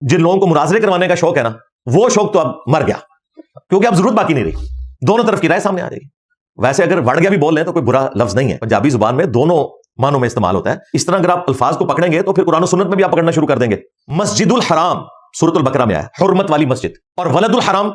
جن لوگوں کو مناظرے کروانے کا شوق ہے نا، وہ شوق تو اب مر گیا، کیونکہ اب ضرورت باقی نہیں رہی، دونوں طرف کی رائے سامنے آ جائے گی۔ ویسے اگر وڑ گیا بھی بول لیں تو کوئی برا لفظ نہیں ہے، پنجابی زبان میں دونوں معنوں میں استعمال ہوتا ہے۔ اس طرح اگر آپ الفاظ کو پکڑیں گے تو پھر قرآن و سنت میں بھی آپ پکڑنا شروع کر دیں گے۔ مسجد الحرام سورۃ البقرہ میں آیا، حرمت والی مسجد، اور ولد الحرام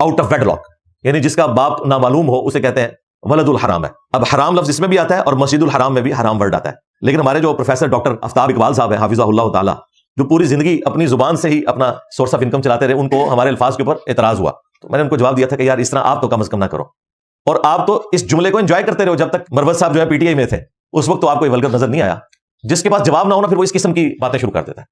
آؤٹ آف ویڈ لاک، یعنی جس کا باپ نامعلوم ہو اسے کہتے ہیں ولد الحرام ہے۔ اب حرام لفظ اس میں بھی آتا ہے اور مسجد الحرام میں بھی حرام ورڈ آتا ہے، لیکن ہمارے جو پروفیسر ڈاکٹر آفتاب اقبال صاحب ہیں حافظہ اللہ تعالی، جو پوری زندگی اپنی زبان سے ہی اپنا سورس آف انکم چلاتے رہے، ان کو ہمارے الفاظ کے اوپر اعتراض ہوا، تو میں نے ان کو جواب دیا تھا کہ یار اس طرح آپ تو کم از کم نہ کرو، اور آپ تو اس جملے کو انجوائے کرتے رہو جب تک مروت صاحب جو ہے پی ٹی آئی میں تھے، اس وقت تو آپ کو ولگر نظر نہیں آیا۔ جس کے پاس جواب نہ ہونا پھر وہ اس قسم کی باتیں شروع کر دیتا ہے۔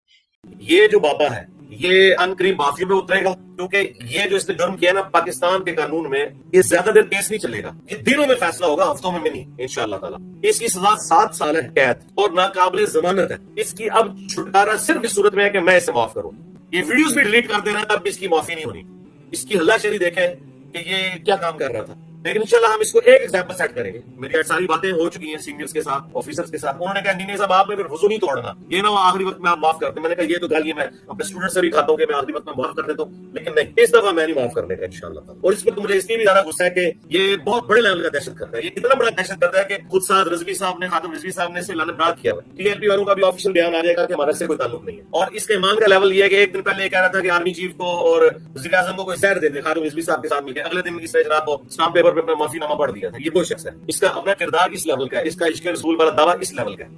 یہ جو بابا ہے یہ ان قریب معافی میں اترے گا، کیونکہ یہ جو اس نے جرم کیا نا پاکستان کے قانون میں، یہ زیادہ دیر کیس نہیں چلے گا، یہ دنوں میں فیصلہ ہوگا، ہفتوں میں نہیں انشاءاللہ تعالی۔ اس کی سزا 7 سال ہے قید اور ناقابل ضمانت ہے۔ اس کی اب چھٹکارا صرف اس صورت میں ہے کہ میں اسے معاف کروں۔ یہ ویڈیوز بھی ڈیلیٹ کر دینا، اب اس کی معافی نہیں ہونی۔ اس کی ہلا شری دیکھیں کہ یہ کیا کام کر رہا تھا، لیکن انشاءاللہ ہم اس کو ایک ایگزامپل سیٹ کریں گے۔ میری ساری باتیں ہو چکی ہیں سینئرز کے ساتھ، آفیسرز کے ساتھ، انہوں نے کہا انجینئر صاحب آپ نے پھر وضو نہیں توڑنا، یہ نہ وہ آخری وقت میں آپ معاف کرتے ہیں۔ میں نے کہا یہ تو گل یہ میں اپنے اسٹوڈنٹ سے بھی کھاتا ہوں کہ میں آخری وقت میں معاف کر دیتا ہوں، لیکن نہیں، اس دفعہ میں نہیں معاف کرنے کا انشاءاللہ تعالی۔ اور اس پر تو مجھے اس لیے بھی زیادہ غصہ ہے کہ یہ بہت بڑے لیول کا دہشت گرد ہے، یہ اتنا بڑا دہشت گرد ہے کہ خود سعد رضوی صاحب نے، خاتم رضوی صاحب نے اسے لعنت برات کیا ہے۔ ٹی ایل پی والوں کا بھی آفیشیل بیان آ جائے گا کہ ہمارا اس سے کوئی تعلق نہیں ہے۔ اور اس کے ایمان کا لیول یہ ہے کہ ایک دن پہلے یہ کہہ رہا تھا کہ آرمی چیف کو اور وزیر اعظم کو کوئی سیر دے دے، خاتم رضوی صاحب کے ساتھ مل کے، اگلے دن اس نے جناب کو اسٹامپ پیپر پہ معافی نامہ پڑھ دیا تھا۔ یہ کوئی شخص ہے، اس کا اپنا کردار اس لیول کا ہے، اس کا عشق رسول والا دعویٰ اس لیول کا ہے۔